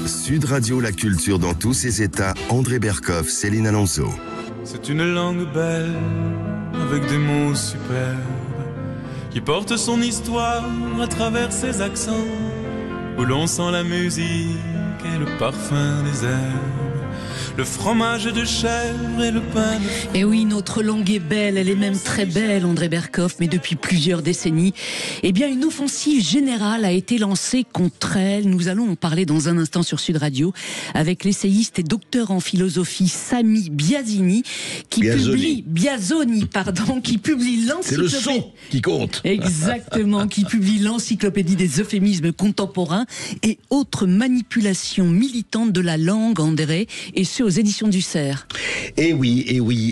Sud Radio, la culture dans tous ses états. André Berkoff, Céline Alonso. C'est une langue belle, avec des mots superbes, qui porte son histoire à travers ses accents, où l'on sent la musique et le parfum des herbes, le fromage de chèvre et le pain de frère. Et oui, notre langue est belle, elle est même très belle, André Berkoff, mais depuis plusieurs décennies, eh bien, une offensive générale a été lancée contre elle. Nous allons en parler dans un instant sur Sud Radio avec l'essayiste et docteur en philosophie Sami Biazoni, qui publie l'encyclopédie. C'est le son qui compte. Exactement, qui publie l'encyclopédie des euphémismes contemporains et autres manipulations militantes de la langue, André, et ce aux éditions du Cerf. Et oui,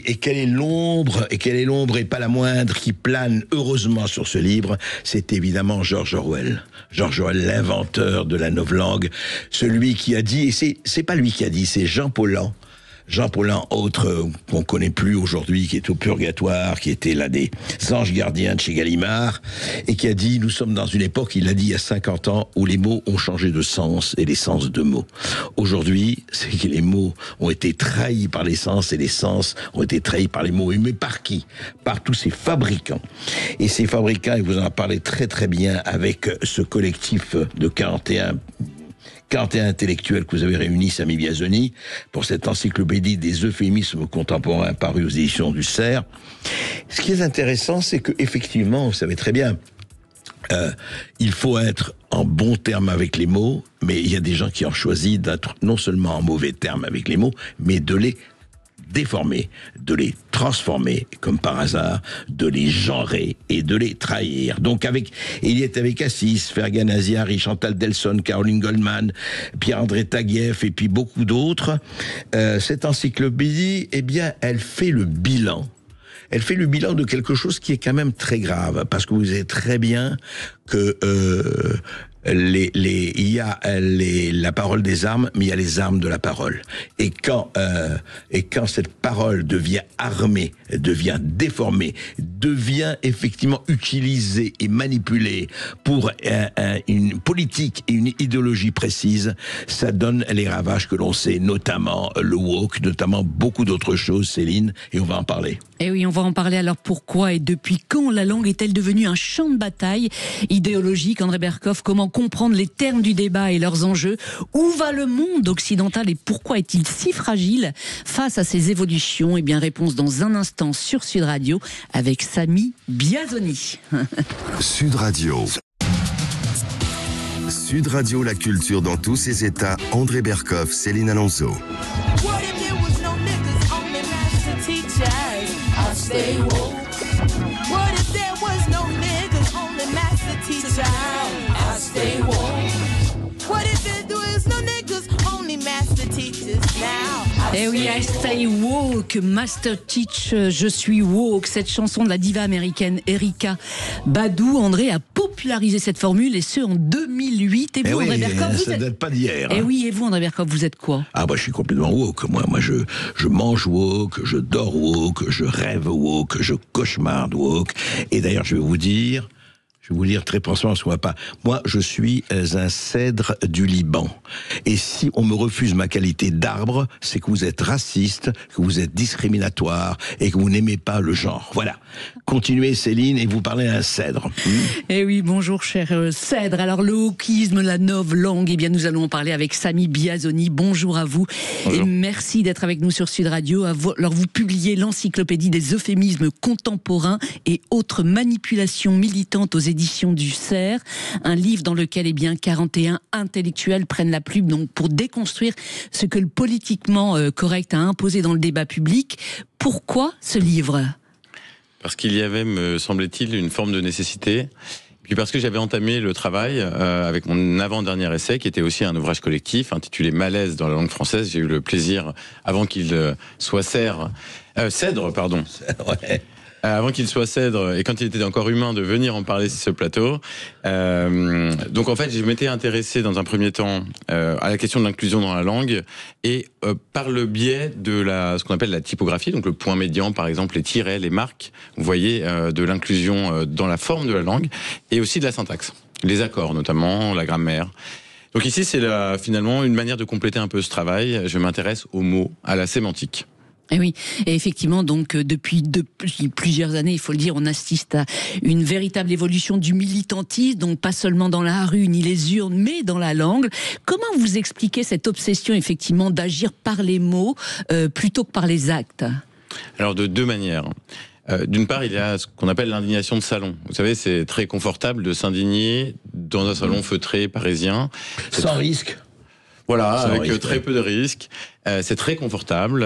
et quelle est l'ombre, et pas la moindre, qui plane heureusement sur ce livre, c'est évidemment George Orwell. George Orwell, l'inventeur de la novlangue, celui qui a dit, et c'est pas lui qui a dit, c'est Jean Paulhan. Jean Paulhan, autre qu'on connaît plus aujourd'hui, qui est au purgatoire, qui était l'un des anges gardiens de chez Gallimard, et qui a dit, nous sommes dans une époque, il l'a dit il y a 50 ans, où les mots ont changé de sens et les sens de mots. Aujourd'hui, c'est que les mots ont été trahis par les sens et les sens ont été trahis par les mots. Mais par qui? Par tous ces fabricants. Et ces fabricants, et vous en parlez très très bien avec ce collectif de 41 intellectuels que vous avez réunis, Sami Biazoni, pour cette encyclopédie des euphémismes contemporains parue aux éditions du Cerf. Ce qui est intéressant, c'est que effectivement, vous savez très bien, il faut être en bon terme avec les mots, mais il y a des gens qui ont choisi d'être non seulement en mauvais terme avec les mots, mais de les déformer, de les transformer, comme par hasard, de les genrer et de les trahir. Donc il est avec Assis, Fergan Aziari, Chantal Delson, Caroline Goldman, Pierre-André Taguieff et puis beaucoup d'autres. Cette encyclopédie, eh bien, elle fait le bilan. Elle fait le bilan de quelque chose qui est quand même très grave, parce que vous savez très bien que il y a la parole des armes, mais il y a les armes de la parole. Et quand cette parole devient armée, devient déformée, devient effectivement utilisée et manipulée pour une politique et une idéologie précise, ça donne les ravages que l'on sait, notamment le woke, notamment beaucoup d'autres choses, Céline, et on va en parler. Et oui, on va en parler. Alors pourquoi et depuis quand la langue est-elle devenue un champ de bataille idéologique, André Berkoff? Comment comprendre les termes du débat et leurs enjeux? Où va le monde occidental et pourquoi est-il si fragile face à ces évolutions? Eh bien, réponse dans un instant sur Sud Radio avec Sami Biazoni. Sud Radio. Sud Radio, la culture dans tous ses états. André Berkoff, Céline Alonso. Stay woke. What if there was no niggas, only master teacher? I stay woke. What if there was no niggas, only master teachers now? Eh oui, I stay woke, master teach, je suis woke. Cette chanson de la diva américaine Erykah Badu, André a popularisé cette formule et ce en 2008. Et vous, André Berkoff, ça date pas d'hier. Eh oui, et vous, André Berkoff, vous êtes quoi? Ah bah je suis complètement woke. Moi je mange woke, je dors woke, je rêve woke, je cauchemarde woke. Et d'ailleurs je vais vous dire très franchement, moi, je suis un cèdre du Liban. Et si on me refuse ma qualité d'arbre, c'est que vous êtes raciste, que vous êtes discriminatoire et que vous n'aimez pas le genre. Voilà. Continuez, Céline, et vous parlez à un cèdre. Eh oui, bonjour, cher cèdre. Alors, le wokisme, la novlangue, eh bien, nous allons en parler avec Sami Biazoni. Bonjour à vous. Bonjour. Et merci d'être avec nous sur Sud Radio. Alors, vous publiez l'encyclopédie des euphémismes contemporains et autres manipulations militantes aux éditions du Cerf, un livre dans lequel 41 intellectuels prennent la plume donc pour déconstruire ce que le politiquement correct a imposé dans le débat public. Pourquoi ce livre? Parce qu'il y avait, me semblait-il, une forme de nécessité. Puis parce que j'avais entamé le travail avec mon avant-dernier essai, qui était aussi un ouvrage collectif intitulé Malaise dans la langue française. J'ai eu le plaisir, avant qu'il soit cèdre, ouais. Avant qu'il soit cèdre et quand il était encore humain, de venir en parler sur ce plateau. Donc en fait, je m'étais intéressé dans un premier temps à la question de l'inclusion dans la langue et par le biais de ce qu'on appelle la typographie, donc le point médian par exemple, les tirets, les marques, vous voyez, de l'inclusion dans la forme de la langue et aussi de la syntaxe, les accords notamment, la grammaire. Donc ici, c'est finalement une manière de compléter un peu ce travail. Je m'intéresse aux mots, à la sémantique. Et oui, et effectivement, donc depuis plusieurs années, il faut le dire, on assiste à une véritable évolution du militantisme, donc pas seulement dans la rue ni les urnes, mais dans la langue. Comment vous expliquez cette obsession, effectivement, d'agir par les mots plutôt que par les actes ? Alors de deux manières. D'une part, il y a ce qu'on appelle l'indignation de salon. Vous savez, c'est très confortable de s'indigner dans un salon feutré parisien. Sans risque. Voilà, Sans avec risque, très peu de risques. C'est très confortable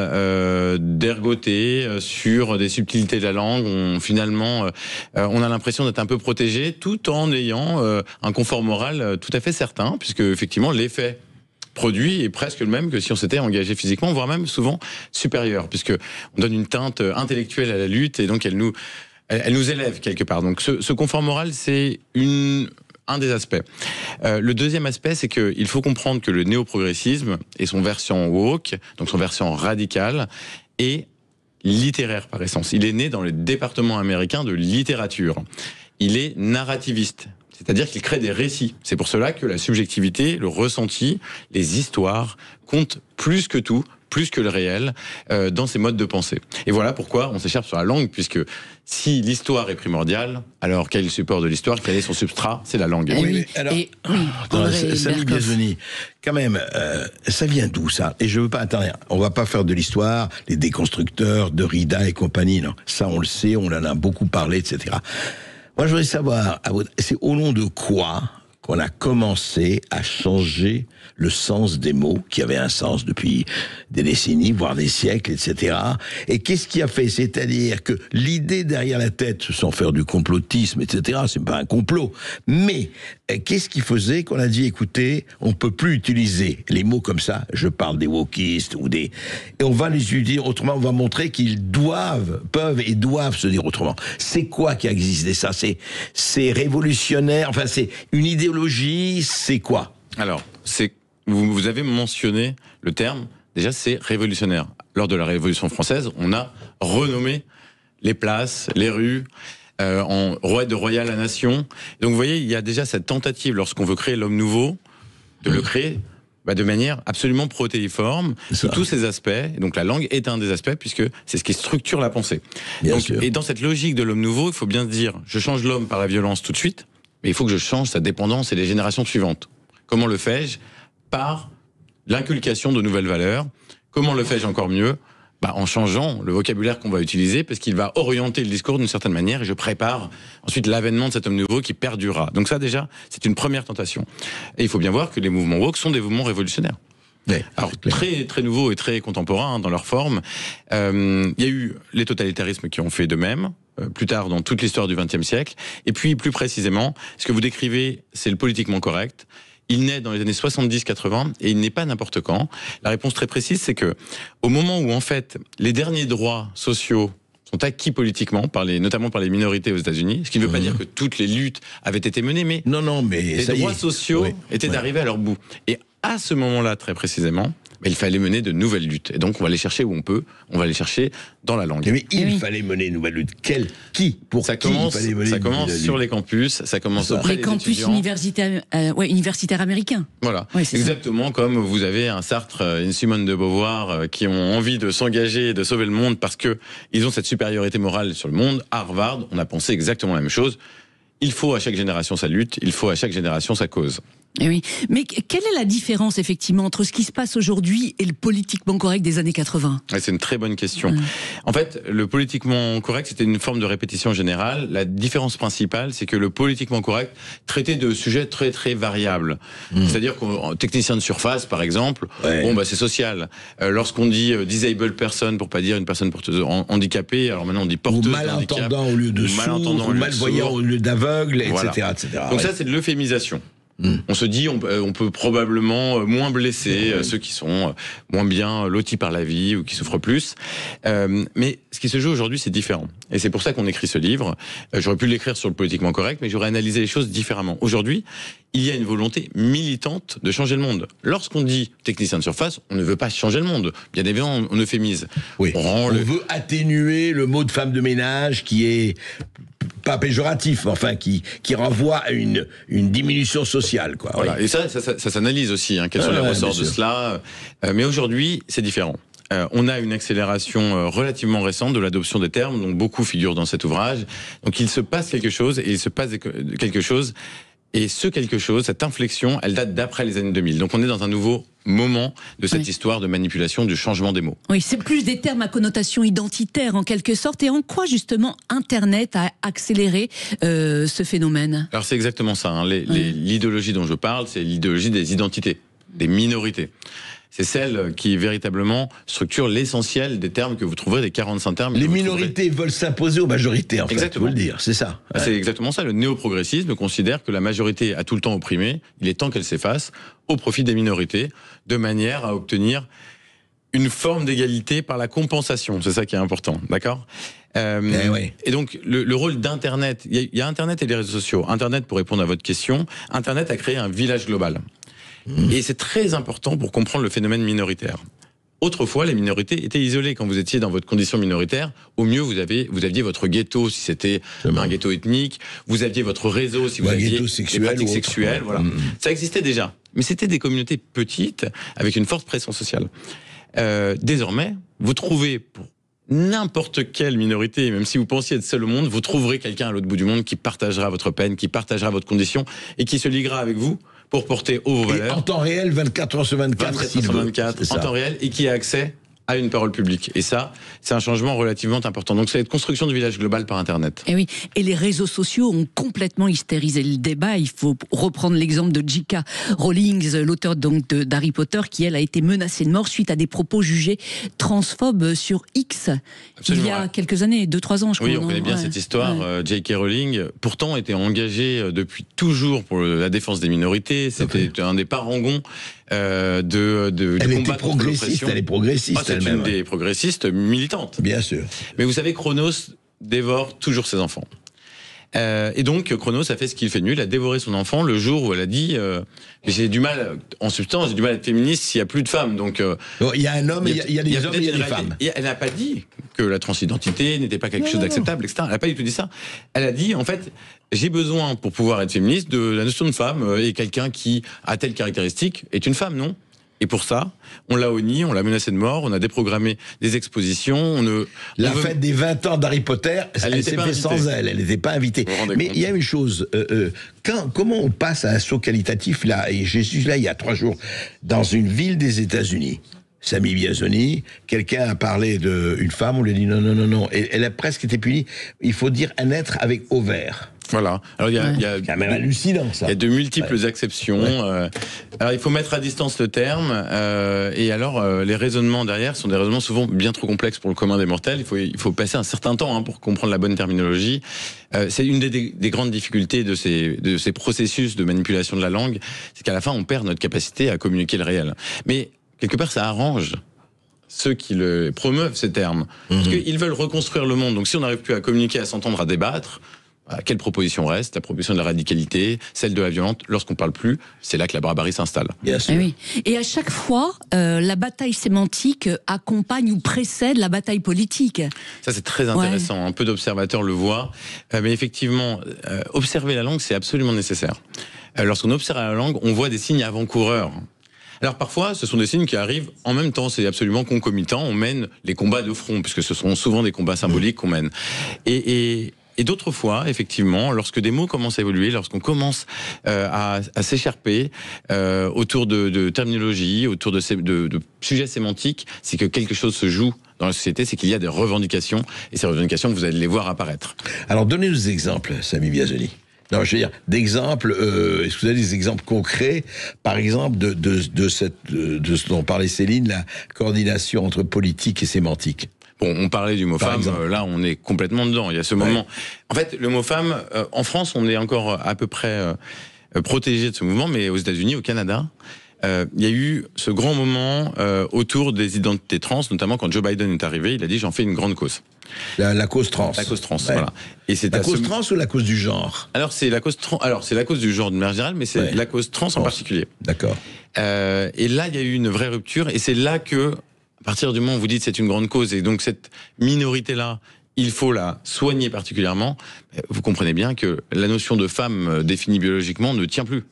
d'ergoter sur des subtilités de la langue. Finalement, on a l'impression d'être un peu protégé, tout en ayant un confort moral tout à fait certain, puisque effectivement l'effet produit est presque le même que si on s'était engagé physiquement, voire même souvent supérieur, puisque on donne une teinte intellectuelle à la lutte et donc elle nous élève quelque part. Donc ce confort moral, c'est un des aspects. Le deuxième aspect, c'est qu'il faut comprendre que le néoprogressisme et son versant woke, donc son versant radical, est littéraire par essence. Il est né dans le département américain de littérature. Il est narrativiste. C'est-à-dire qu'il crée des récits. C'est pour cela que la subjectivité, le ressenti, les histoires comptent plus que tout, plus que le réel, dans ces modes de pensée. Et voilà pourquoi on s'écharpe sur la langue, puisque si l'histoire est primordiale, alors quel est le support de l'histoire, quel est son substrat ? C'est la langue. Oui, mais alors, Samy Biazoni, quand même, ça vient d'où ça ? Et je veux pas, attends, on va pas faire de l'histoire, les déconstructeurs, Derrida et compagnie, non. Ça, on le sait, on en a beaucoup parlé, etc. Moi, je voudrais savoir, c'est au nom de quoi qu'on a commencé à changer le sens des mots, qui avaient un sens depuis des décennies, voire des siècles, etc. Et qu'est-ce qui a fait ? C'est-à-dire que l'idée derrière la tête, sans faire du complotisme, etc., c'est pas un complot, mais qu'est-ce qui faisait qu'on a dit, écoutez, on peut plus utiliser les mots comme ça, je parle des wokistes, et on va les utiliser autrement, on va montrer qu'ils peuvent et doivent se dire autrement. C'est quoi qui a existé ça ? C'est révolutionnaire, enfin c'est une idéologie, c'est quoi ? Alors, vous avez mentionné le terme, déjà c'est révolutionnaire. Lors de la Révolution française, on a renommé les places, les rues, de Royal à Nation. Donc vous voyez, il y a déjà cette tentative, lorsqu'on veut créer l'homme nouveau, de le créer de manière absolument protéiforme, sous tous ces aspects. Et donc la langue est un des aspects, puisque c'est ce qui structure la pensée. Et dans cette logique de l'homme nouveau, il faut bien se dire, je change l'homme par la violence tout de suite, mais il faut que je change sa dépendance et les générations suivantes. Comment le fais-je ? Par l'inculcation de nouvelles valeurs. Comment le fais-je encore mieux ? En changeant le vocabulaire qu'on va utiliser, parce qu'il va orienter le discours d'une certaine manière, et je prépare ensuite l'avènement de cet homme nouveau qui perdurera. Donc ça déjà, c'est une première tentation. Et il faut bien voir que les mouvements woke sont des mouvements révolutionnaires. Ouais, alors très très nouveaux et très contemporains dans leur forme. Il y a eu les totalitarismes qui ont fait de même, plus tard dans toute l'histoire du XXe siècle. Et puis plus précisément, ce que vous décrivez, c'est le politiquement correct. Il naît dans les années 70-80 et il n'est pas n'importe quand. La réponse très précise, c'est que au moment où en fait les derniers droits sociaux sont acquis politiquement, notamment par les minorités aux États-Unis, ce qui ne veut pas dire que toutes les luttes avaient été menées, mais les droits sociaux étaient arrivés à leur bout. Et à ce moment-là, très précisément, il fallait mener de nouvelles luttes. Et donc, on va les chercher où on peut. On va les chercher dans la langue. Mais il fallait mener une nouvelle lutte. Ça commence sur les campus. Ça commence auprès des campus universitaires américains. Voilà. Exactement comme vous avez un Sartre, une Simone de Beauvoir qui ont envie de s'engager et de sauver le monde parce que ils ont cette supériorité morale sur le monde. À Harvard, on a pensé exactement la même chose. Il faut à chaque génération sa lutte. Il faut à chaque génération sa cause. Et oui. Mais quelle est la différence, effectivement, entre ce qui se passe aujourd'hui et le politiquement correct des années 80 ? C'est une très bonne question. En fait, le politiquement correct, c'était une forme de répétition générale. La différence principale, c'est que le politiquement correct traitait de sujets très, très variables. C'est-à-dire qu'un technicien de surface, par exemple, c'est social. Lorsqu'on dit disabled person, pour pas dire une personne porteuse handicapée, alors maintenant on dit porteuse ou malentendant au lieu de sourd, ou malvoyant au lieu d'aveugle, etc., etc. Donc ça, c'est de l'euphémisation. On se dit, on peut probablement moins blesser ceux qui sont moins bien lotis par la vie ou qui souffrent plus. Mais ce qui se joue aujourd'hui, c'est différent. Et c'est pour ça qu'on écrit ce livre. J'aurais pu l'écrire sur le politiquement correct, mais j'aurais analysé les choses différemment. Aujourd'hui, il y a une volonté militante de changer le monde. Lorsqu'on dit technicien de surface, on ne veut pas changer le monde. Bien évidemment, on euphémise. On veut atténuer le mot de femme de ménage qui est pas péjoratif, mais enfin qui renvoie à une diminution sociale, quoi. Voilà. Oui. Et ça s'analyse aussi, hein, quels sont les ressorts de cela. Mais aujourd'hui, c'est différent. On a une accélération relativement récente de l'adoption des termes, dont beaucoup figurent dans cet ouvrage. Donc il se passe quelque chose, et il se passe quelque chose, et ce quelque chose, cette inflexion, elle date d'après les années 2000. Donc on est dans un nouveau moment de cette histoire de manipulation, du changement des mots. Oui, c'est plus des termes à connotation identitaire en quelque sorte. Et en quoi justement Internet a accéléré ce phénomène ? Alors c'est exactement ça. Hein. L'idéologie dont je parle, c'est l'idéologie des identités, des minorités. C'est celle qui véritablement structure l'essentiel des termes que vous trouverez, des 45 termes. Les minorités veulent s'imposer aux majorités, en fait. Exactement. Faut le dire, c'est ça. C'est exactement ça. Le néoprogressisme considère que la majorité a tout le temps opprimé. Il est temps qu'elle s'efface au profit des minorités, de manière à obtenir une forme d'égalité par la compensation. C'est ça qui est important, d'accord ? Oui. Et donc, le rôle d'Internet, il y a Internet et les réseaux sociaux. Internet, pour répondre à votre question, Internet a créé un village global. Et c'est très important pour comprendre le phénomène minoritaire. Autrefois, les minorités étaient isolées. Quand vous étiez dans votre condition minoritaire, au mieux, vous aviez votre ghetto, si c'était un ghetto ethnique. Vous aviez votre réseau, si vous aviez des pratiques sexuelles. Voilà. Ça existait déjà. Mais c'était des communautés petites, avec une forte pression sociale. Désormais, vous trouvez pour n'importe quelle minorité, même si vous pensiez être seul au monde, vous trouverez quelqu'un à l'autre bout du monde qui partagera votre peine, qui partagera votre condition et qui se liguera avec vous pour porter haut vos valeurs. En temps réel, 24 heures sur 24, 24 sur 24, en temps réel, et qui a accès à une parole publique. Et ça, c'est un changement relativement important. Donc c'est cette construction du village global par Internet. Et oui, et les réseaux sociaux ont complètement hystérisé le débat. Il faut reprendre l'exemple de J.K. Rowling, l'auteur donc d'Harry Potter, qui elle a été menacée de mort suite à des propos jugés transphobes sur X. Absolument. Il y a quelques années, 2-3 ans, je crois. Oui, on connaît bien cette histoire. J.K. Rowling, pourtant, était engagée depuis toujours pour la défense des minorités. C'était un des parangons du combat contre l'oppression. Elle est progressiste. C'est une des progressistes militantes. Bien sûr. Mais vous savez, Chronos dévore toujours ses enfants. Et donc, Chronos a fait ce qu'il fait de mieux. Il a dévoré son enfant le jour où elle a dit j'ai du mal, en substance, j'ai du mal à être féministe s'il n'y a plus de femmes. Donc, il y a un homme, il y a des hommes et il y a des femmes. Et elle n'a pas dit que la transidentité n'était pas quelque chose d'acceptable, etc. Elle n'a pas du tout dit ça. Elle a dit, en fait, j'ai besoin, pour pouvoir être féministe, de la notion de femme. Et quelqu'un qui a telle caractéristique est une femme, non ? Et pour ça, on l'a honni, on l'a menacé de mort, on a déprogrammé des expositions. La fête des 20 ans d'Harry Potter, elle s'est faite sans elle n'était pas invitée. Mais il y a une chose, comment on passe à un saut qualitatif là, et je suis là il y a 3 jours, dans une ville des États-Unis. Samy Biazoni, quelqu'un a parlé d'une femme, on lui a dit non, et elle a presque été punie. Il faut dire un être avec ovaire. Voilà. Alors il y a quand même hallucinant ça. Il y a de multiples exceptions. Alors il faut mettre à distance le terme. Et alors les raisonnements derrière sont des raisonnements souvent bien trop complexes pour le commun des mortels. Il faut passer un certain temps pour comprendre la bonne terminologie. C'est une des grandes difficultés de ces processus de manipulation de la langue, c'est qu'à la fin on perd notre capacité à communiquer le réel. Mais quelque part ça arrange ceux qui promeuvent ces termes, parce qu'ils veulent reconstruire le monde. Donc si on n'arrive plus à communiquer, à s'entendre, à débattre, quelle proposition reste ? La proposition de la radicalité, celle de la violence. Lorsqu'on ne parle plus, c'est là que la barbarie s'installe. Bien sûr. Et, oui. Et à chaque fois, la bataille sémantique accompagne ou précède la bataille politique. Ça, c'est très intéressant. Un peu d'observateurs le voient. Mais effectivement, observer la langue, c'est absolument nécessaire. Lorsqu'on observe la langue, on voit des signes avant-coureurs. Alors parfois, ce sont des signes qui arrivent en même temps, c'est absolument concomitant. On mène les combats de front, puisque ce sont souvent des combats symboliques qu'on mène. Et d'autres fois, effectivement, lorsque des mots commencent à évoluer, lorsqu'on commence à s'écharper autour de terminologie, autour de sujets sémantiques, c'est que quelque chose se joue dans la société, c'est qu'il y a des revendications, et ces revendications, vous allez les voir apparaître. Alors, donnez-nous des exemples, Samy Biazoni. Non, je veux dire, d'exemples, est-ce que vous avez des exemples concrets, par exemple, de ce dont parlait Céline, la coordination entre politique et sémantique? Bon, on parlait du mot femme, là on est complètement dedans, il y a ce moment. En fait, le mot femme, en France, on est encore à peu près protégé de ce mouvement, mais aux États-Unis, au Canada, il y a eu ce grand moment autour des identités trans, notamment quand Joe Biden est arrivé, il a dit j'en fais une grande cause. La cause trans. La cause trans, voilà. Et c'est la cause trans ou la cause du genre? Alors c'est la cause c'est la cause du genre de manière générale, mais c'est la cause trans en particulier. D'accord. Et là, il y a eu une vraie rupture, et c'est là que, à partir du moment où vous dites c'est une grande cause, et donc cette minorité-là il faut la soigner particulièrement. Vous comprenez bien que la notion de femme définie biologiquement ne tient plus.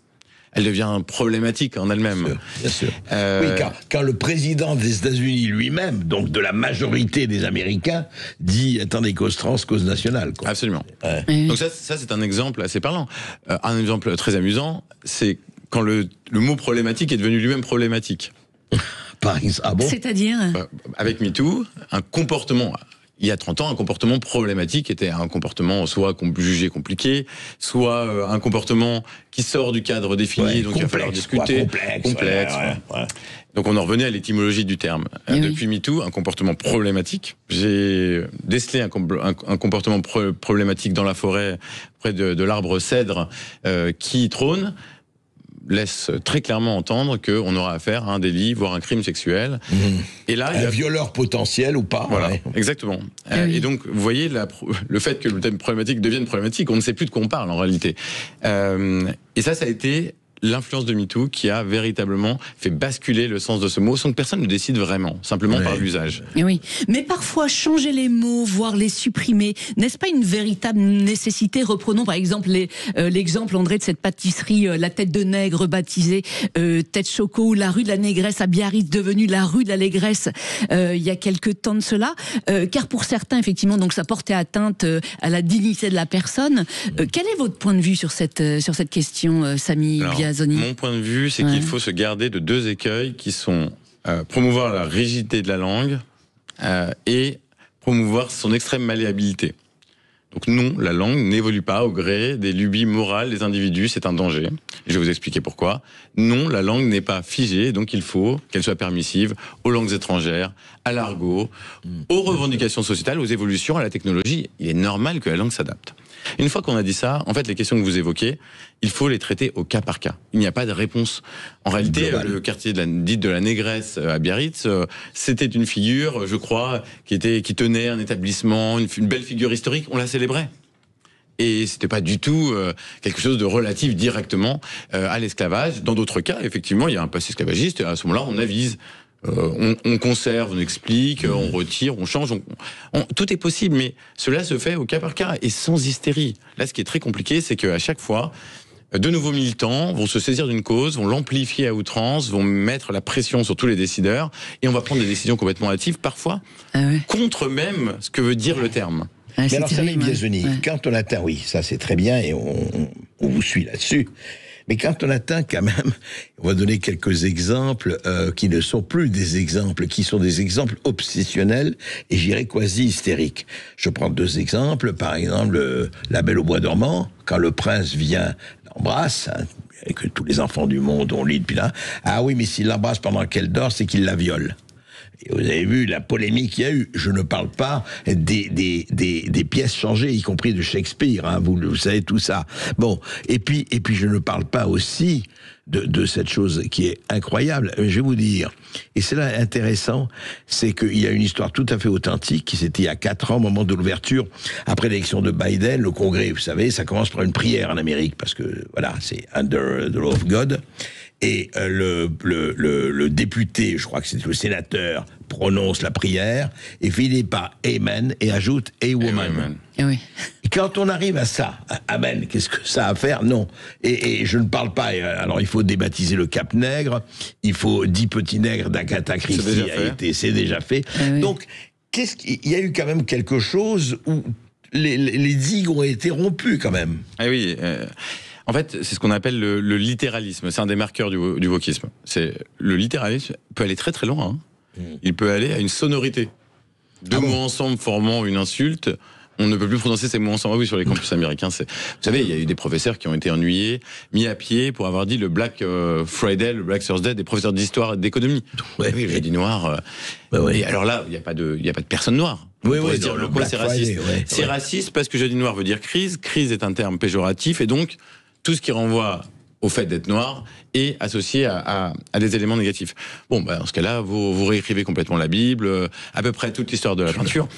Elle devient problématique en elle-même. Bien sûr. Oui, quand le président des États-Unis lui-même, donc de la majorité des Américains, dit « attendez, cause trans, cause nationale ». Absolument. Donc ça c'est un exemple assez parlant. Un exemple très amusant, c'est quand le mot problématique est devenu lui-même problématique. Par exemple, ah bon ? C'est-à-dire avec MeToo, un comportement... Il y a 30 ans, un comportement problématique était un comportement soit jugé compliqué, soit un comportement qui sort du cadre défini, donc il va falloir discuter. Complexe. Ouais. Donc on en revenait à l'étymologie du terme. Depuis MeToo, un comportement problématique. J'ai décelé un comportement problématique dans la forêt, près de l'arbre cèdre qui trône, laisse très clairement entendre qu'on aura affaire à un délit, voire un crime sexuel. Et là, un violeur potentiel ou pas. Voilà, exactement. Et donc, vous voyez, le fait que le thème problématique devienne problématique, on ne sait plus de quoi on parle en réalité. Et ça a été l'influence de MeToo qui a véritablement fait basculer le sens de ce mot sans que personne ne décide vraiment, simplement par l'usage. Oui, mais parfois changer les mots, voire les supprimer, n'est-ce pas une véritable nécessité ? Reprenons par exemple l'exemple, André, de cette pâtisserie La Tête de Nègre, baptisée Tête Choco, ou la rue de la Négresse à Biarritz, devenue la rue de l'Allégresse il y a quelques temps de cela, car pour certains, effectivement, donc ça portait atteinte à la dignité de la personne. Quel est votre point de vue sur cette question, Samy Biazoni ? Mon point de vue, c'est qu'il faut se garder de deux écueils qui sont promouvoir la rigidité de la langue et promouvoir son extrême malléabilité. Donc non, la langue n'évolue pas au gré des lubies morales des individus, c'est un danger. Je vais vous expliquer pourquoi. Non, la langue n'est pas figée, donc il faut qu'elle soit permissive aux langues étrangères, à l'argot, aux revendications sociétales, aux évolutions, à la technologie. Il est normal que la langue s'adapte. Une fois qu'on a dit ça, en fait, les questions que vous évoquez, il faut les traiter au cas par cas. Il n'y a pas de réponse. En réalité, le quartier dite de la Négresse à Biarritz, c'était une figure, je crois, qui tenait un établissement, une belle figure historique. On la célébrait. Et c'était pas du tout quelque chose de relatif directement à l'esclavage. Dans d'autres cas, effectivement, il y a un passé esclavagiste, et à ce moment-là, on avise. On conserve, on explique, on retire, on change, tout est possible, mais cela se fait au cas par cas et sans hystérie. Là, ce qui est très compliqué, c'est qu'à chaque fois, de nouveaux militants vont se saisir d'une cause, vont l'amplifier à outrance, vont mettre la pression sur tous les décideurs, et on va prendre des décisions complètement hâtives, parfois contre même ce que veut dire le terme. Mais alors, Samy Biazoni, quand on atteint, oui, ça c'est très bien, et on vous suit là-dessus. Mais quand on atteint quand même, on va donner quelques exemples qui ne sont plus des exemples, qui sont des exemples obsessionnels et j'irais quasi hystériques. Je prends deux exemples. Par exemple, La Belle au bois dormant, quand le prince vient, l'embrasse, et que tous les enfants du monde ont lu depuis là. Ah oui, mais s'il l'embrasse pendant qu'elle dort, c'est qu'il la viole. Et vous avez vu la polémique qu'il y a eu. Je ne parle pas des pièces changées, y compris de Shakespeare. Hein, vous savez tout ça. Bon, et puis je ne parle pas aussi de cette chose qui est incroyable. Je vais vous dire, et c'est là intéressant, c'est qu'il y a une histoire tout à fait authentique qui c'était il y a 4 ans, au moment de l'ouverture, après l'élection de Biden, le Congrès, vous savez, ça commence par une prière en Amérique, parce que voilà, c'est Under the Law of God. Et le député, je crois que c'est le sénateur, prononce la prière et finit par Amen et ajoute A woman. Oui. Et quand on arrive à ça, Amen, qu'est-ce que ça a à faire? Non. Et je ne parle pas, alors il faut débaptiser le Cap Nègre, il faut 10 petits nègres d'Agatha Christie, c'est déjà fait. Oui. Donc, il y a eu quand même quelque chose où les digues ont été rompues quand même. Ah oui, en fait, c'est ce qu'on appelle le littéralisme. C'est un des marqueurs du wokisme. Le littéralisme peut aller très très loin. Hein. Il peut aller à une sonorité. Deux mots ensemble formant une insulte, on ne peut plus prononcer ces mots ensemble. Ah oui, sur les campus américains, vous savez, il y a eu des professeurs qui ont été ennuyés, mis à pied pour avoir dit le Black Friday, le Black Thursday, des professeurs d'histoire et d'économie. Ouais, oui, j'ai dit noir. Et alors là, il n'y a pas de personne noire. On pourrait dire le quoi, c'est raciste. C'est raciste parce que jeudi noir veut dire crise. Crise est un terme péjoratif et donc tout ce qui renvoie au fait d'être noir est associé à des éléments négatifs. Bon, dans ce cas-là, vous réécrivez complètement la Bible, à peu près toute l'histoire de la peinture.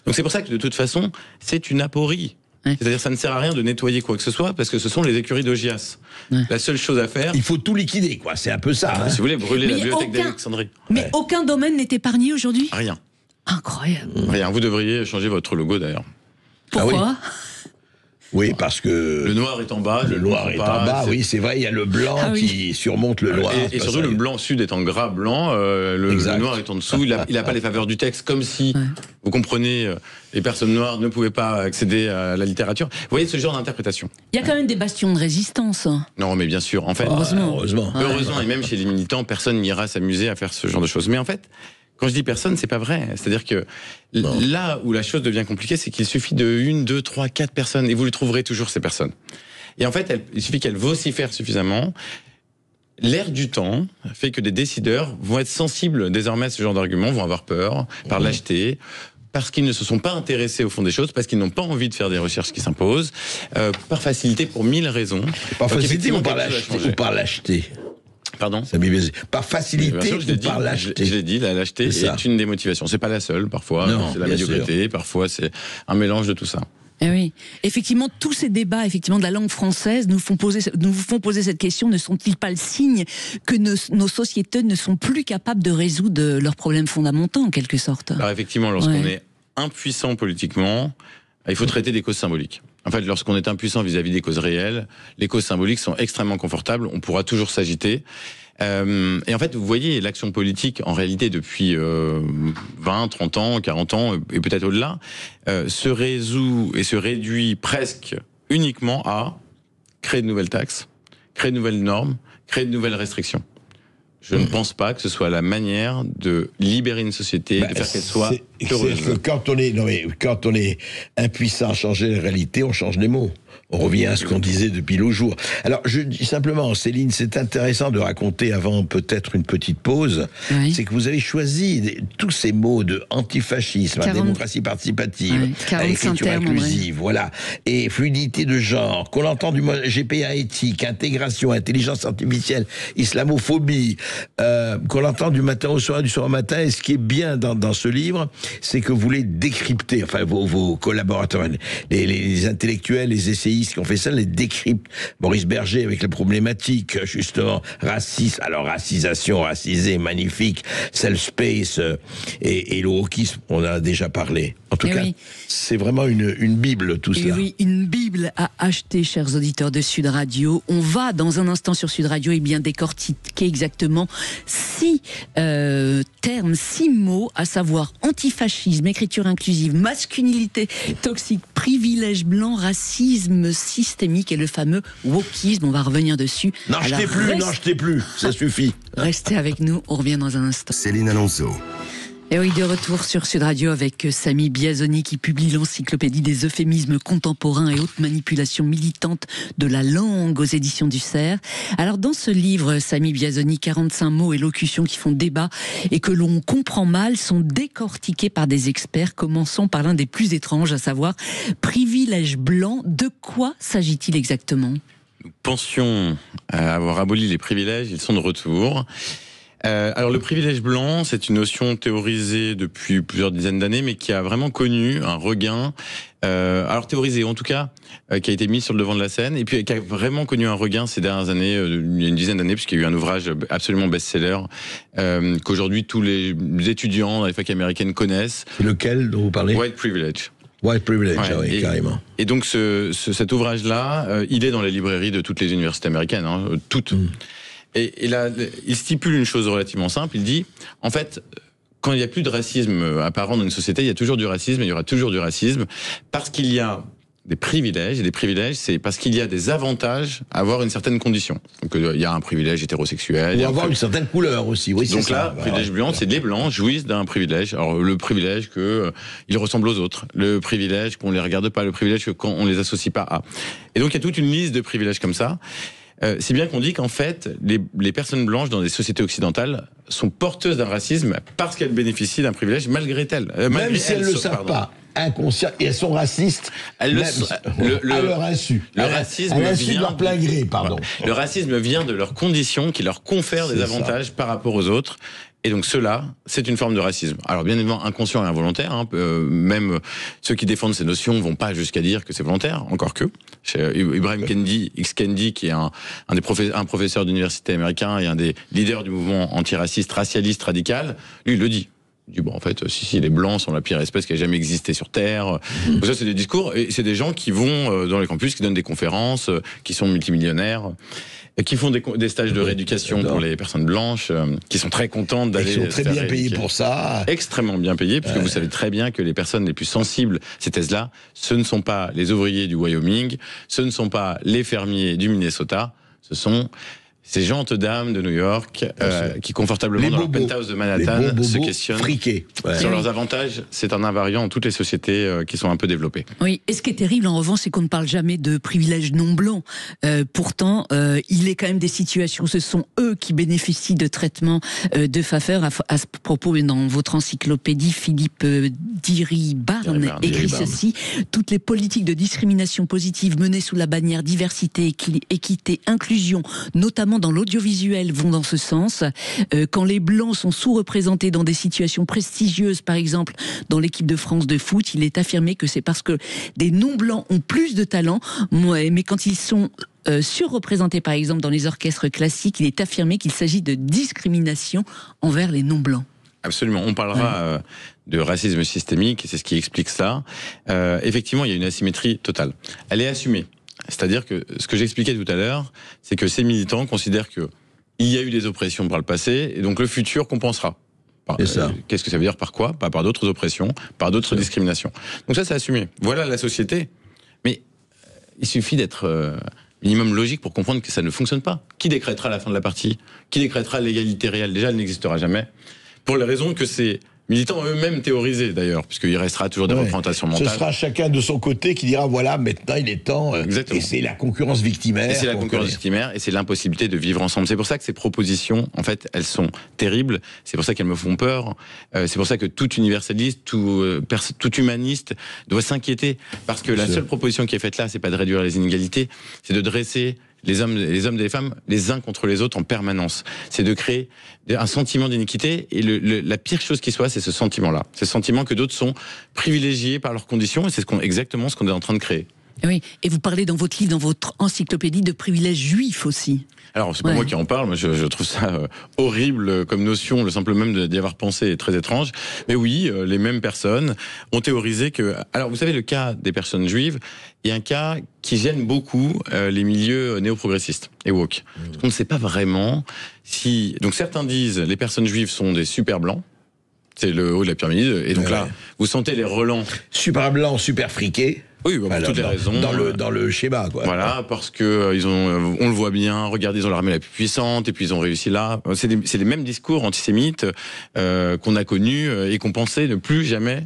Donc c'est pour ça que de toute façon, c'est une aporie. C'est-à-dire ça ne sert à rien de nettoyer quoi que ce soit, parce que ce sont les écuries d'Augias. La seule chose à faire... Il faut tout liquider, quoi. C'est un peu ça. Si vous voulez, brûler la bibliothèque d'Alexandrie. Mais aucun domaine n'est épargné aujourd'hui ? Rien. Incroyable. Rien, vous devriez changer votre logo d'ailleurs. Pourquoi? Oui, parce que Le noir est en bas. le noir est en bas, oui, c'est vrai, il y a le blanc qui surmonte le noir. Et surtout, le blanc sud est en gras blanc, le noir est en dessous, il n'a pas les faveurs du texte, comme si, vous comprenez, les personnes noires ne pouvaient pas accéder à la littérature. Vous voyez ce genre d'interprétation. Il y a quand même des bastions de résistance. Non, mais bien sûr, en fait... Heureusement. Heureusement, et même chez les militants, personne n'ira s'amuser à faire ce genre de choses. Mais en fait... Quand je dis personne, c'est pas vrai. C'est-à-dire que là où la chose devient compliquée, c'est qu'il suffit de 1, 2, 3, 4 personnes, et vous les trouverez toujours, ces personnes. Et en fait, il suffit qu'elles vocifèrent suffisamment. L'air du temps fait que des décideurs vont être sensibles désormais à ce genre d'arguments, vont avoir peur, par lâcheté, parce qu'ils ne se sont pas intéressés au fond des choses, parce qu'ils n'ont pas envie de faire des recherches qui s'imposent, par facilité, pour 1000 raisons. Par facilité ou par lâcheté? Pardon ? Par facilité ou par lâcheté? Je l'ai dit, la lâcheté est une des motivations. C'est pas la seule, parfois. C'est la médiocrité, parfois c'est un mélange de tout ça. Eh oui, effectivement, tous ces débats, effectivement, de la langue française nous font poser cette question. Ne sont-ils pas le signe que nos sociétés ne sont plus capables de résoudre leurs problèmes fondamentaux, en quelque sorte? Alors effectivement, lorsqu'on est impuissant politiquement, il faut traiter des causes symboliques. En fait, lorsqu'on est impuissant vis-à-vis des causes réelles, les causes symboliques sont extrêmement confortables, on pourra toujours s'agiter. Et en fait, vous voyez, l'action politique, en réalité, depuis 20, 30 ans, 40 ans, et peut-être au-delà, se résout et se réduit presque uniquement à créer de nouvelles taxes, créer de nouvelles normes, créer de nouvelles restrictions. Je ne pense pas que ce soit la manière de libérer une société, de faire qu'elle soit heureuse. Quand on est impuissant à changer la réalité, on change les mots. On revient à ce qu'on disait depuis l'au jour. Alors, je dis simplement, Céline, c'est intéressant de raconter avant peut-être une petite pause, c'est que vous avez choisi tous ces mots de antifascisme, démocratie participative, écriture inclusive, voilà, et fluidité de genre, qu'on entend du GPA éthique, intégration, intelligence artificielle, islamophobie, qu'on entend du matin au soir, du soir au matin. Et ce qui est bien dans ce livre, c'est que vous les décryptez, enfin vos collaborateurs, les intellectuels, les essayistes qui ont fait ça, les décryptent. Maurice Berger avec la problématique, justement, racisme, alors racisation, racisé, magnifique, self-space et le wokisme, on en a déjà parlé. En tout cas, c'est vraiment une bible tout cela. Oui, une bible à acheter, chers auditeurs de Sud Radio. On va dans un instant sur Sud Radio bien décortiquer exactement 6 termes, 6 mots, à savoir antifascisme, écriture inclusive, masculinité toxique, privilège blanc, racisme systémique et le fameux wokisme. On va revenir dessus. N'en jetez plus, ça suffit. Restez avec nous, on revient dans un instant. Céline Alonso. Et oui, de retour sur Sud Radio avec Samy Biazoni qui publie l'encyclopédie des euphémismes contemporains et hautes manipulations militantes de la langue aux éditions du Cerf. Alors dans ce livre, Samy Biazoni, 45 mots et locutions qui font débat et que l'on comprend mal sont décortiqués par des experts. Commençons par l'un des plus étranges, à savoir privilège blanc. De quoi s'agit-il exactement ? Nous pensions avoir aboli les privilèges, ils sont de retour. Alors le privilège blanc, c'est une notion théorisée depuis plusieurs dizaines d'années, mais qui a vraiment connu un regain, alors théorisé en tout cas, qui a été mis sur le devant de la scène, et puis qui a vraiment connu un regain ces dernières années, il y a une dizaine d'années, puisqu'il y a eu un ouvrage absolument best-seller, qu'aujourd'hui tous les étudiants dans les facs américaines connaissent. C'est lequel dont vous parlez ? White Privilege. White Privilege, oui, carrément. Et donc cet ouvrage-là, il est dans les librairies de toutes les universités américaines, toutes. Et là, il stipule une chose relativement simple, il dit, en fait, quand il n'y a plus de racisme apparent dans une société, il y a toujours du racisme, et il y aura toujours du racisme, parce qu'il y a des privilèges, et des privilèges, c'est parce qu'il y a des avantages à avoir une certaine condition. Donc il y a un privilège hétérosexuel. Ou avoir une certaine couleur aussi, oui, donc là, le privilège blanc, c'est les blancs jouissent d'un privilège. Alors le privilège qu'ils ressemblent aux autres, le privilège qu'on les regarde pas, le privilège qu'on les associe pas à. Et donc il y a toute une liste de privilèges comme ça. C'est bien qu'on dit qu'en fait, les personnes blanches dans des sociétés occidentales sont porteuses d'un racisme parce qu'elles bénéficient d'un privilège malgré elles. Même si elles ne le savent pas, inconscient, et elles sont racistes à leur insu. Le racisme à l'insu vient de leur plein gré, pardon. Le racisme vient de leurs conditions qui leur confèrent des avantages par rapport aux autres. Et donc cela, c'est une forme de racisme. Alors bien évidemment inconscient et involontaire, même ceux qui défendent ces notions vont pas jusqu'à dire que c'est volontaire, encore que. Chez Ibrahim Kendi, X-Kendi, qui est un professeur d'université américain et un des leaders du mouvement antiraciste, racialiste, radical, lui il le dit. dit bon en fait si les blancs sont la pire espèce qui a jamais existé sur Terre. Donc ça c'est des discours et c'est des gens qui vont dans les campus, qui donnent des conférences, qui sont multimillionnaires, et qui font des stages de rééducation pour les personnes blanches, qui sont très contentes d'aller. Ils sont très bien payés pour ça. Extrêmement bien payés, puisque vous savez très bien que les personnes les plus sensibles à ces thèses-là, ce ne sont pas les ouvriers du Wyoming, ce ne sont pas les fermiers du Minnesota, ce sont ces gentes dames de New York qui confortablement dans leur penthouse de Manhattan se questionnent sur leurs avantages. C'est un invariant dans toutes les sociétés qui sont un peu développées. Oui, et ce qui est terrible en revanche, c'est qu'on ne parle jamais de privilèges non blancs. Pourtant, il est quand même des situations, ce sont eux qui bénéficient de traitements de faveur. À ce propos, dans votre encyclopédie, Philippe Diribarne écrit ceci: toutes les politiques de discrimination positive menées sous la bannière diversité, équité, inclusion, notamment dans l'audiovisuel, vont dans ce sens. Quand les Blancs sont sous-représentés dans des situations prestigieuses, par exemple dans l'équipe de France de foot, il est affirmé que c'est parce que des non-Blancs ont plus de talent, mais quand ils sont surreprésentés, par exemple dans les orchestres classiques, il est affirmé qu'il s'agit de discrimination envers les non-Blancs. Absolument, on parlera de racisme systémique, et c'est ce qui explique ça. Effectivement, il y a une asymétrie totale. Elle est assumée. C'est-à-dire que ce que j'expliquais tout à l'heure, c'est que ces militants considèrent qu'il y a eu des oppressions par le passé, et donc le futur compensera. Qu'est-ce que ça veut dire par quoi? Par d'autres oppressions, par d'autres discriminations. Donc ça, c'est assumé. Voilà la société. Mais il suffit d'être minimum logique pour comprendre que ça ne fonctionne pas. Qui décrétera la fin de la partie? Qui décrétera l'égalité réelle? Déjà, elle n'existera jamais. Pour les raisons que ces militants eux-mêmes théorisés d'ailleurs, puisqu'il restera toujours des représentations mentales. Ce sera chacun de son côté qui dira voilà, maintenant il est temps. Et c'est la concurrence victimaire. Et c'est la concurrence victimaire, et c'est l'impossibilité de vivre ensemble. C'est pour ça que ces propositions, en fait, elles sont terribles. C'est pour ça qu'elles me font peur. C'est pour ça que tout universaliste, tout humaniste doit s'inquiéter, parce que la seule proposition qui est faite là, c'est pas de réduire les inégalités, c'est de dresser les hommes et les femmes les uns contre les autres en permanence. C'est de créer un sentiment d'iniquité, et la pire chose qui soit, c'est ce sentiment-là. C'est ce sentiment que d'autres sont privilégiés par leurs conditions, et c'est exactement ce qu'on est en train de créer. Oui, et vous parlez dans votre livre, dans votre encyclopédie, de privilèges juifs aussi. Alors, c'est pas moi qui en parle, moi je trouve ça horrible comme notion, le simple même d'y avoir pensé est très étrange. Mais oui, les mêmes personnes ont théorisé que... Alors, vous savez, le cas des personnes juives est un cas qui gêne beaucoup les milieux néo-progressistes et woke. Parce qu'on ne sait pas vraiment si... Donc certains disent les personnes juives sont des super blancs, c'est le haut de la pyramide, et donc là, vous sentez les relents. Super blancs, super friqués. Oui, pour toutes les raisons. Dans le schéma, quoi. Voilà, parce que on le voit bien, regardez, ils ont l'armée la plus puissante, et puis ils ont réussi là. C'est les mêmes discours antisémites qu'on a connus et qu'on pensait ne plus jamais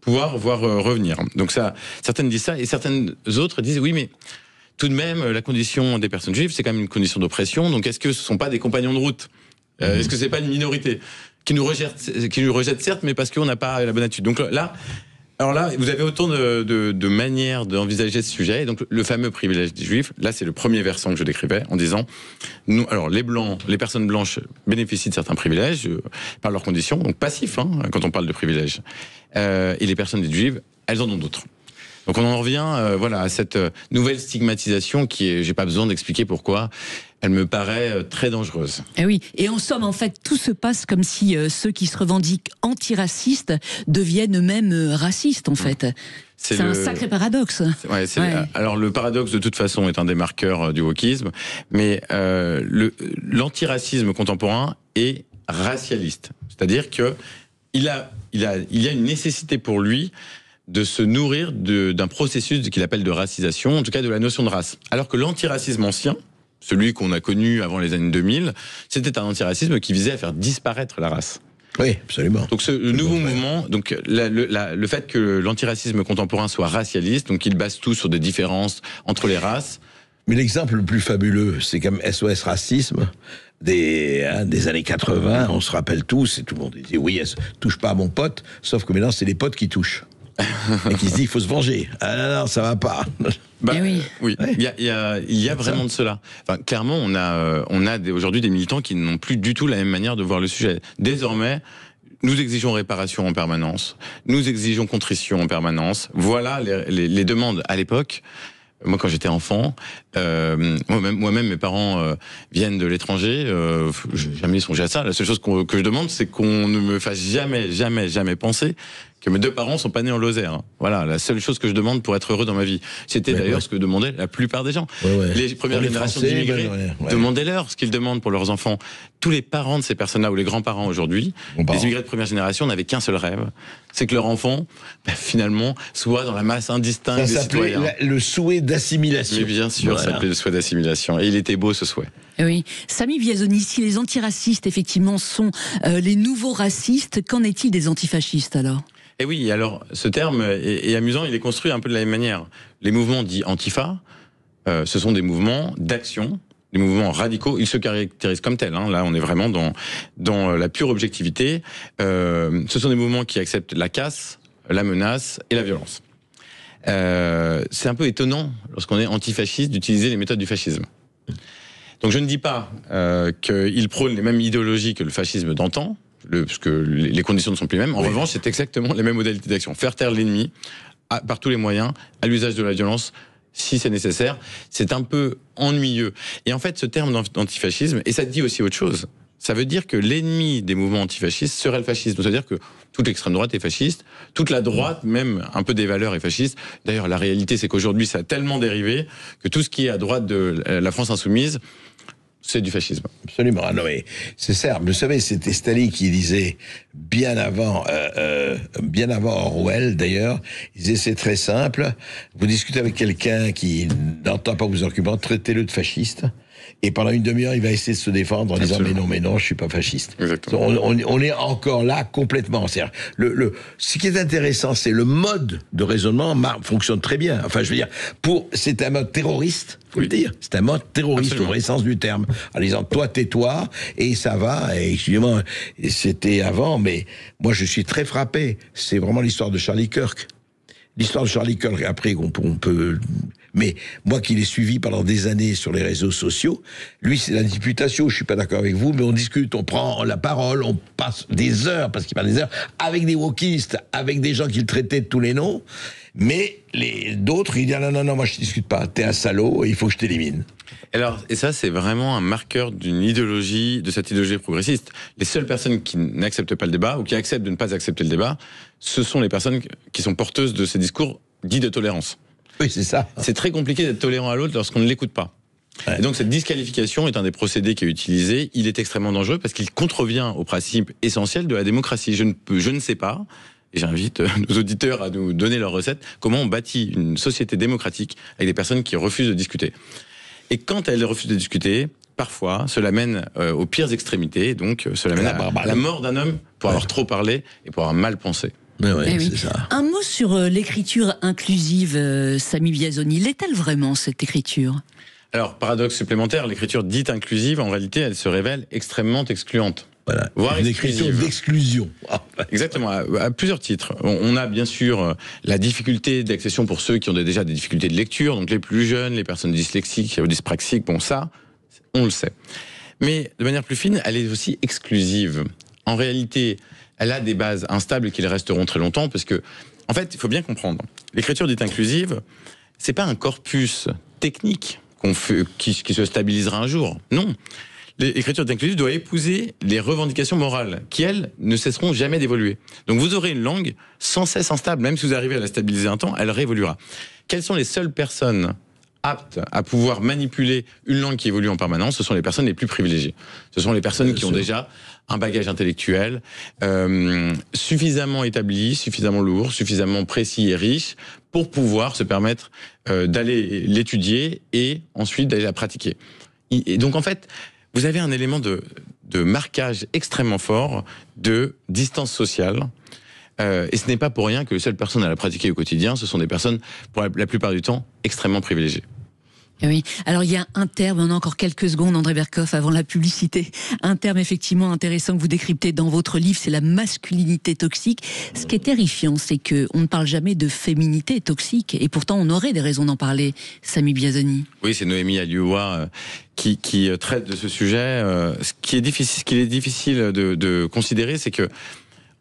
pouvoir voir revenir. Donc ça, certaines disent ça, et certaines autres disent oui, mais tout de même, la condition des personnes juives, c'est quand même une condition d'oppression, donc est-ce que ce ne sont pas des compagnons de route? Est-ce que c'est pas une minorité qui nous rejette certes, mais parce qu'on n'a pas la bonne attitude? Donc là... Alors là, vous avez autant de manières d'envisager ce sujet. Et donc, le fameux privilège des Juifs, là, c'est le premier versant que je décrivais en disant, nous, alors les blancs, les personnes blanches bénéficient de certains privilèges par leurs conditions, donc passifs, quand on parle de privilèges. Et les personnes dites juives, elles en ont d'autres. Donc on en revient à cette nouvelle stigmatisation qui est, j'ai pas besoin d'expliquer pourquoi, elle me paraît très dangereuse. Et oui, et en somme, en fait, tout se passe comme si ceux qui se revendiquent antiracistes deviennent eux-mêmes racistes, en fait. C'est un sacré paradoxe. Alors le paradoxe, de toute façon, est un des marqueurs du wokisme, mais l'antiracisme contemporain est racialiste. C'est-à-dire que il y a une nécessité pour lui de se nourrir d'un processus qu'il appelle de racisation, en tout cas de la notion de race. Alors que l'antiracisme ancien, celui qu'on a connu avant les années 2000, c'était un antiracisme qui visait à faire disparaître la race. Oui, absolument. Donc le nouveau mouvement, donc le fait que l'antiracisme contemporain soit racialiste, donc il base tout sur des différences entre les races. Mais l'exemple le plus fabuleux, c'est comme SOS Racisme des années 80, on se rappelle tous, et tout le monde disait oui, touche pas à mon pote, sauf que maintenant c'est les potes qui touchent. Et qui se dit il faut se venger. Ah non, ça va pas. Oui, il y a vraiment de cela. Enfin, clairement, on a aujourd'hui des militants qui n'ont plus du tout la même manière de voir le sujet. Désormais, nous exigeons réparation en permanence, nous exigeons contrition en permanence. Voilà les demandes. À l'époque, moi quand j'étais enfant, Moi-même, mes parents viennent de l'étranger. J'ai jamais songé à ça. La seule chose que je demande, c'est qu'on ne me fasse jamais penser que mes deux parents sont pas nés en Lozère. Voilà, la seule chose que je demande pour être heureux dans ma vie. C'était d'ailleurs ce que demandaient la plupart des gens. Les premières générations d'immigrés, demandez-leur ce qu'ils demandent pour leurs enfants. Tous les parents de ces personnes-là, ou les grands-parents aujourd'hui, les immigrés de première génération n'avaient qu'un seul rêve, c'est que leur enfant, finalement, soit dans la masse indistincte des citoyens. Le souhait d'assimilation. Mais bien sûr, ça s'appelait le souhait d'assimilation. Et il était beau, ce souhait. Oui. Samy Biazoni, si les antiracistes, effectivement, sont les nouveaux racistes, qu'en est-il des antifascistes, alors ? Eh oui, alors ce terme est amusant, il est construit un peu de la même manière. Les mouvements dits antifa, ce sont des mouvements d'action, des mouvements radicaux, ils se caractérisent comme tels. Là, on est vraiment dans la pure objectivité. Ce sont des mouvements qui acceptent la casse, la menace et la violence. C'est un peu étonnant, lorsqu'on est antifasciste, d'utiliser les méthodes du fascisme. Donc je ne dis pas qu'ils prônent les mêmes idéologies que le fascisme d'antan, parce que les conditions ne sont plus les mêmes. En revanche, c'est exactement les mêmes modalités d'action. Faire taire l'ennemi par tous les moyens, à l'usage de la violence, si c'est nécessaire. C'est un peu ennuyeux. Et en fait, ce terme d'antifascisme, et ça dit aussi autre chose, ça veut dire que l'ennemi des mouvements antifascistes serait le fascisme. C'est-à-dire que toute l'extrême droite est fasciste, toute la droite, même un peu des valeurs, est fasciste. D'ailleurs, la réalité, c'est qu'aujourd'hui, ça a tellement dérivé que tout ce qui est à droite de la France insoumise, c'est du fascisme. Absolument. Non, mais c'est ça. Vous savez, c'était Staline qui disait, bien avant Orwell d'ailleurs, il disait c'est très simple. Vous discutez avec quelqu'un qui n'entend pas vos arguments, traitez-le de fasciste. Et pendant une demi-heure, il va essayer de se défendre en disant mais non, je suis pas fasciste. On est encore là complètement. Ce qui est intéressant, c'est le mode de raisonnement fonctionne très bien. Enfin, je veux dire, c'est un mode terroriste, faut le dire. C'est un mode terroriste au vrai sens du terme. En disant toi, tais-toi et ça va. Et excusez-moi, c'était avant, mais moi je suis très frappé. C'est vraiment l'histoire de Charlie Kirk. L'histoire de Charlie Kirk. Après, on peut. Mais moi qui l'ai suivi pendant des années sur les réseaux sociaux, lui c'est la disputation, je suis pas d'accord avec vous, mais on discute, on prend la parole, on passe des heures, parce qu'il parle des heures, avec des wokistes, avec des gens qu'il traitait de tous les noms, mais d'autres, ils disent non, moi je discute pas, t'es un salaud, il faut que je t'élimine. Alors, et ça, c'est vraiment un marqueur d'une idéologie, de cette idéologie progressiste. Les seules personnes qui n'acceptent pas le débat, ou qui acceptent de ne pas accepter le débat, ce sont les personnes qui sont porteuses de ces discours dits de tolérance. Oui, c'est ça. C'est très compliqué d'être tolérant à l'autre lorsqu'on ne l'écoute pas. Ouais. Et donc cette disqualification est un des procédés qui est utilisé. Il est extrêmement dangereux parce qu'il contrevient au principe essentiel de la démocratie. Je ne sais pas, et j'invite nos auditeurs à nous donner leur recette, comment on bâtit une société démocratique avec des personnes qui refusent de discuter. Et quand elles refusent de discuter, parfois, cela mène aux pires extrémités, donc cela mène à la mort d'un homme pour avoir trop parlé et pour avoir mal pensé. C'est ça. Un mot sur l'écriture inclusive, Samy Biazoni. L'est-elle vraiment, cette écriture ? Alors, paradoxe supplémentaire, l'écriture dite inclusive, en réalité, elle se révèle extrêmement excluante. Voilà, voire une écriture d'exclusion. Exactement, à plusieurs titres. On a bien sûr la difficulté d'accession pour ceux qui ont déjà des difficultés de lecture, donc les plus jeunes, les personnes dyslexiques ou dyspraxiques, bon ça, on le sait. Mais de manière plus fine, elle est aussi exclusive. En réalité, elle a des bases instables qui les resteront très longtemps, parce que, en fait, il faut bien comprendre, l'écriture dite inclusive, c'est pas un corpus technique qui se stabilisera un jour. Non. L'écriture dite inclusive doit épouser les revendications morales, qui, elles, ne cesseront jamais d'évoluer. Donc vous aurez une langue sans cesse instable, même si vous arrivez à la stabiliser un temps, elle réévoluera. Quelles sont les seules personnes aptes à pouvoir manipuler une langue qui évolue en permanence? Ce sont les personnes les plus privilégiées. Ce sont les personnes qui ont déjà un bagage intellectuel suffisamment établi, suffisamment lourd, suffisamment précis et riche pour pouvoir se permettre d'aller l'étudier et ensuite d'aller la pratiquer. Et donc en fait, vous avez un élément de marquage extrêmement fort de distance sociale. Et ce n'est pas pour rien que les seules personnes à la pratiquer au quotidien, ce sont des personnes, pour la plupart du temps, extrêmement privilégiées. Oui. Alors il y a un terme, on a encore quelques secondes, André Berkoff, avant la publicité. Un terme effectivement intéressant que vous décryptez dans votre livre, c'est la masculinité toxique. Ce qui est terrifiant, c'est que on ne parle jamais de féminité toxique, et pourtant on aurait des raisons d'en parler. Samy Biazoni. Oui, c'est Noémie Alioua qui traite de ce sujet. Ce qu'il est difficile de considérer, c'est que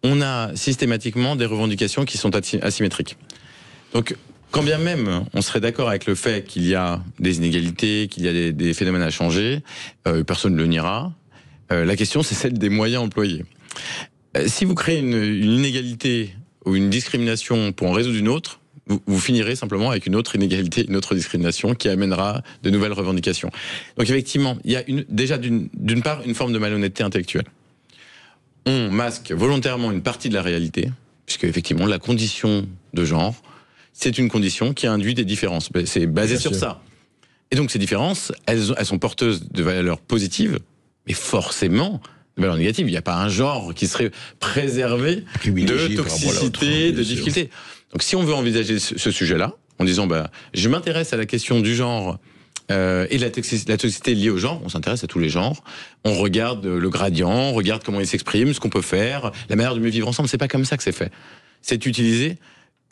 on a systématiquement des revendications qui sont asymétriques. Donc, quand bien même on serait d'accord avec le fait qu'il y a des inégalités, qu'il y a des phénomènes à changer, personne ne le niera. La question, c'est celle des moyens employés. Si vous créez une inégalité ou une discrimination pour en résoudre une autre, vous finirez simplement avec une autre inégalité, une autre discrimination qui amènera de nouvelles revendications. Donc effectivement, il y a déjà d'une part une forme de malhonnêteté intellectuelle. On masque volontairement une partie de la réalité, puisque effectivement la condition de genre, c'est une condition qui induit des différences. C'est basé sur ça. Et donc ces différences, elles sont porteuses de valeurs positives, mais forcément de valeurs négatives. Il n'y a pas un genre qui serait préservé de toxicité, de difficulté. Donc si on veut envisager ce sujet-là, en disant je m'intéresse à la question du genre et la toxicité liée au genre, on s'intéresse à tous les genres, on regarde le gradient, on regarde comment il s'exprime, ce qu'on peut faire, la manière de mieux vivre ensemble, c'est pas comme ça que c'est fait. C'est utilisé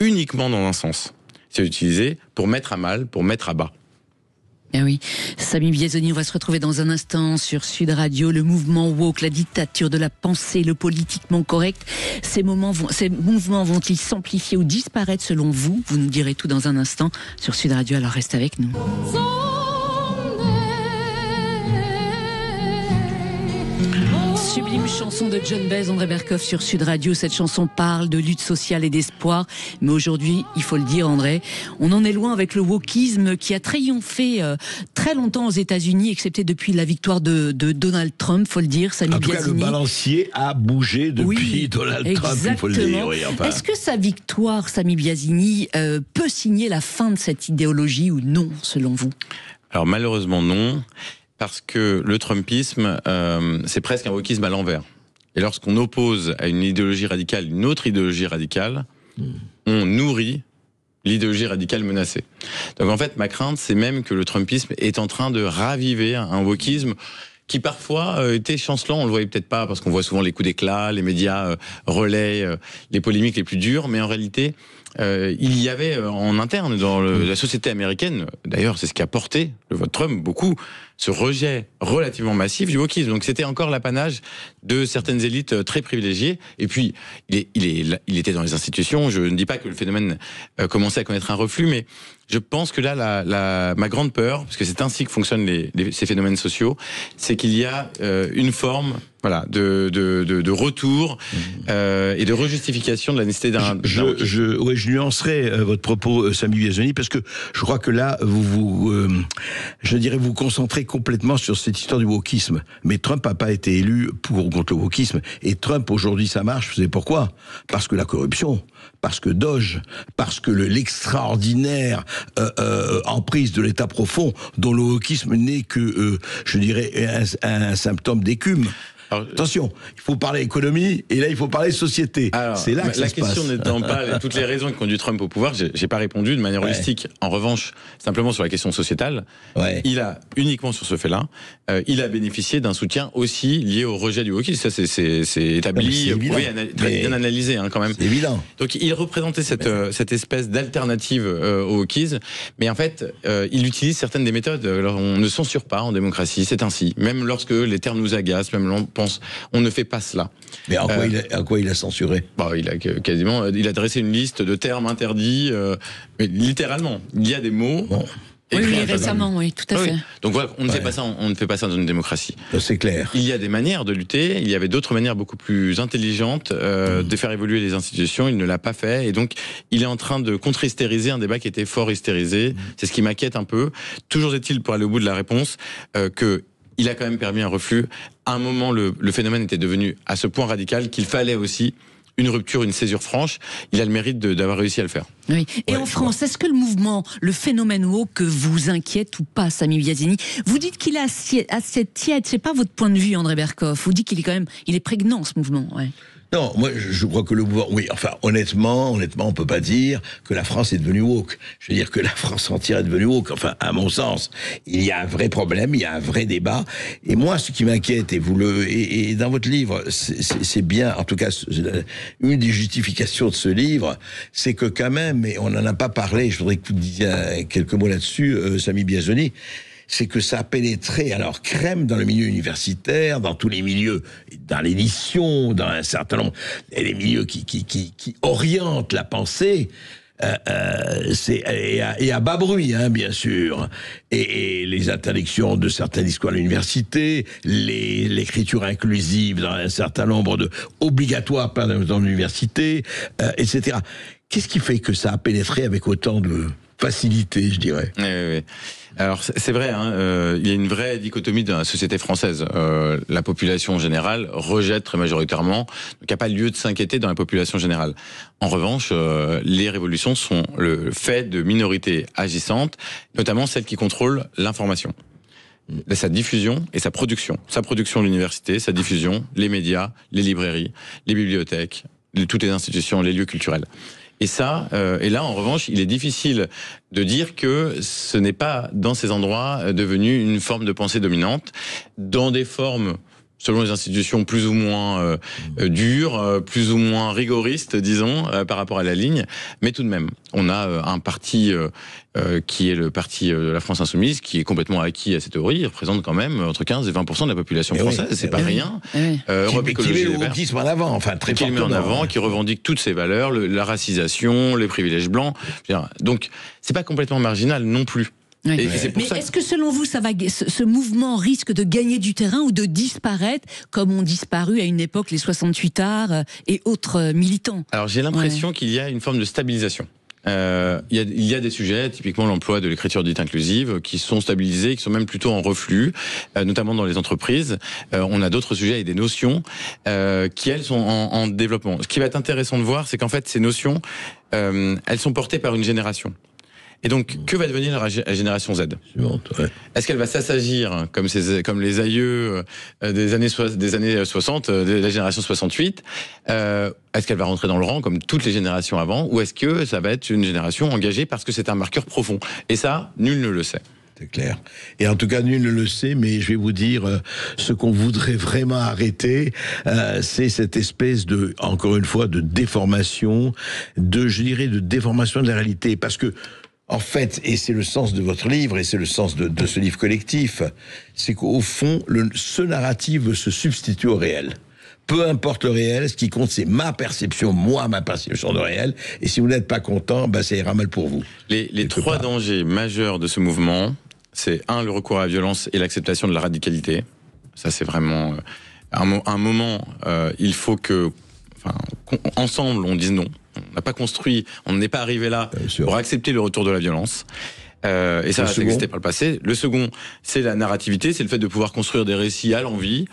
uniquement dans un sens. C'est utilisé pour mettre à mal, pour mettre à bas. Eh oui, Samy Biazoni, on va se retrouver dans un instant sur Sud Radio. Le mouvement woke, la dictature de la pensée, le politiquement correct, ces mouvements vont-ils s'amplifier ou disparaître selon vous? Vous nous direz tout dans un instant sur Sud Radio, alors reste avec nous. Sublime chanson de John Baez, André Berkoff sur Sud Radio. Cette chanson parle de lutte sociale et d'espoir. Mais aujourd'hui, il faut le dire, André, on en est loin avec le wokisme qui a triomphé très longtemps aux États-Unis, excepté depuis la victoire de Donald Trump, faut le dire. Samy en tout Biazini. cas, le balancier a bougé depuis Donald Trump, il faut le dire. Oui, enfin. Est-ce que sa victoire, Samy Biazini, peut signer la fin de cette idéologie ou non, selon vous? Alors malheureusement non. Parce que le trumpisme, c'est presque un wokisme à l'envers. Et lorsqu'on oppose à une idéologie radicale une autre idéologie radicale, on nourrit l'idéologie radicale menacée. Donc en fait, ma crainte, c'est même que le trumpisme est en train de raviver un wokisme qui parfois était chancelant, on le voyait peut-être pas, parce qu'on voit souvent les coups d'éclat, les médias relaient les polémiques les plus dures, mais en réalité, il y avait en interne dans la société américaine, d'ailleurs c'est ce qui a porté le vote Trump beaucoup, ce rejet relativement massif du wokisme. Donc c'était encore l'apanage de certaines élites très privilégiées. Et puis il était dans les institutions. Je ne dis pas que le phénomène commençait à connaître un reflux, mais je pense que là, ma grande peur, parce que c'est ainsi que fonctionnent ces phénomènes sociaux, c'est qu'il y a une forme, voilà, de retour et de rejustification de la nécessité d'un. Je nuancerai votre propos, Samy Biazoni, parce que je crois que là, vous concentrez complètement sur cette histoire du wokisme. Mais Trump n'a pas été élu pour ou contre le wokisme. Et Trump, aujourd'hui, ça marche. Vous savez pourquoi? Parce que la corruption, parce que Doge, parce que l'extraordinaire emprise de l'état profond, dont le wokisme n'est que, je dirais, un symptôme d'écume. Alors, attention, il faut parler économie et là il faut parler société. C'est là que ça se passe. La question n'étant pas toutes les raisons qui conduisent Trump au pouvoir, j'ai pas répondu de manière holistique. En revanche, simplement sur la question sociétale, il a uniquement sur ce fait-là, il a bénéficié d'un soutien aussi lié au rejet du wokisme. Ça c'est établi, prouvé, très bien analysé quand même. C'est évident. Donc il représentait cette espèce d'alternative au wokisme, mais en fait il utilise certaines des méthodes. Alors, on ne censure pas en démocratie, c'est ainsi. Même lorsque les termes nous agacent, même on ne fait pas cela. Mais en quoi il a censuré? Il a dressé une liste de termes interdits, mais littéralement. Il y a des mots. Oui, récemment, oui, tout à fait. Donc voilà, on ne fait pas ça, on ne fait pas ça dans une démocratie. C'est clair. Il y a des manières de lutter, il y avait d'autres manières beaucoup plus intelligentes de faire évoluer les institutions, il ne l'a pas fait, et donc il est en train de contre-hystériser un débat qui était fort hystérisé. C'est ce qui m'inquiète un peu. Toujours est-il, pour aller au bout de la réponse, que il a quand même permis un reflux. À un moment, le phénomène était devenu à ce point radical qu'il fallait aussi une rupture, une césure franche. Il a le mérite d'avoir réussi à le faire. Oui. Et en France, est-ce que le mouvement, le phénomène woke vous inquiète ou pas, Samy Biazini? Vous dites qu'il est assez tiède. C'est pas votre point de vue, André Berkoff. Vous dites qu'il est quand même, il est prégnant, ce mouvement. Ouais. Non, moi je crois que le mouvement, oui, enfin honnêtement, on peut pas dire que la France est devenue woke. Je veux dire que la France entière est devenue woke. Enfin, à mon sens, il y a un vrai problème, il y a un vrai débat. Et moi, ce qui m'inquiète, et dans votre livre, c'est bien, en tout cas, une des justifications de ce livre, c'est que quand même, et on n'en a pas parlé, je voudrais que vous disiez quelques mots là-dessus, Samy Biazoni, c'est que ça a pénétré, alors crème dans le milieu universitaire, dans tous les milieux, dans l'édition, dans un certain nombre, et les milieux qui orientent la pensée. et à bas bruit, hein, bien sûr. Et les interdictions de certains discours à l'université, l'écriture inclusive dans un certain nombre de obligatoires dans l'université, etc. Qu'est-ce qui fait que ça a pénétré avec autant de facilité, je dirais? Oui. Alors c'est vrai, il y a une vraie dichotomie dans la société française. La population générale rejette très majoritairement, donc il n'y a pas lieu de s'inquiéter dans la population générale. En revanche, les révolutions sont le fait de minorités agissantes, notamment celles qui contrôlent l'information. Sa diffusion et sa production. Sa production à l'université, sa diffusion, les médias, les librairies, les bibliothèques, toutes les institutions, les lieux culturels. Et là, en revanche, il est difficile de dire que ce n'est pas dans ces endroits devenu une forme de pensée dominante, dans des formes, selon les institutions, plus ou moins dures, plus ou moins rigoristes, disons, par rapport à la ligne. Mais tout de même, on a un parti qui est le parti de la France Insoumise, qui est complètement acquis à cette théorie. Il représente quand même entre 15 et 20% de la population française. C'est pas rien. Qui met le wokisme en avant, enfin très fortement. Qui le met en avant, qui revendique toutes ces valeurs, la racisation, les privilèges blancs. Donc, c'est pas complètement marginal non plus. Oui. Mais est-ce que selon vous, ce mouvement risque de gagner du terrain ou de disparaître, comme ont disparu à une époque les 68 arts et autres militants? Alors j'ai l'impression qu'il y a une forme de stabilisation. Il y a des sujets, typiquement l'emploi de l'écriture dite inclusive, qui sont stabilisés, qui sont même plutôt en reflux, notamment dans les entreprises. On a d'autres sujets et des notions qui, elles, sont en développement. Ce qui va être intéressant de voir, c'est qu'en fait, ces notions, elles sont portées par une génération. Et donc, que va devenir la génération Z? Est-ce qu'elle va s'assagir comme les aïeux des années 60, de la génération 68? Est-ce qu'elle va rentrer dans le rang comme toutes les générations avant? Ou est-ce que ça va être une génération engagée parce que c'est un marqueur profond? Et ça, nul ne le sait. C'est clair. Et en tout cas, nul ne le sait, mais je vais vous dire, ce qu'on voudrait vraiment arrêter, c'est cette espèce de, encore une fois, de déformation, de déformation de la réalité. Parce que, en fait, et c'est le sens de votre livre, et c'est le sens de ce livre collectif, c'est qu'au fond, ce narratif veut se substituer au réel. Peu importe le réel, ce qui compte, c'est ma perception de réel, et si vous n'êtes pas content, ça ira mal pour vous. Les trois dangers majeurs de ce mouvement, c'est le recours à la violence et l'acceptation de la radicalité. Ça, c'est vraiment un moment, il faut que, ensemble, on dise non. On n'a pas construit, on n'est pas arrivé là pour accepter le retour de la violence. Et ça a existé par le passé. Le second, c'est la narrativité, c'est le fait de pouvoir construire des récits à l'envie.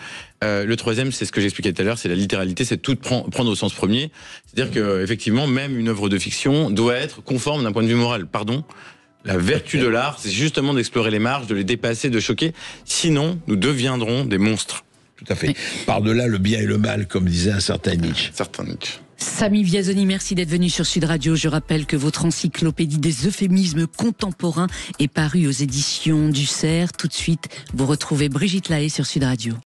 Le troisième, c'est ce que j'expliquais tout à l'heure, c'est la littéralité, c'est tout prendre au sens premier. C'est-à-dire que effectivement, même une œuvre de fiction doit être conforme d'un point de vue moral. La vertu de l'art, c'est justement d'explorer les marges, de les dépasser, de choquer. Sinon, nous deviendrons des monstres. Tout à fait. Par-delà le bien et le mal, comme disait un certain Nietzsche. Samy Biazoni, merci d'être venu sur Sud Radio. Je rappelle que votre encyclopédie des euphémismes contemporains est parue aux éditions du Cerf. Tout de suite, vous retrouvez Brigitte Lahaie sur Sud Radio.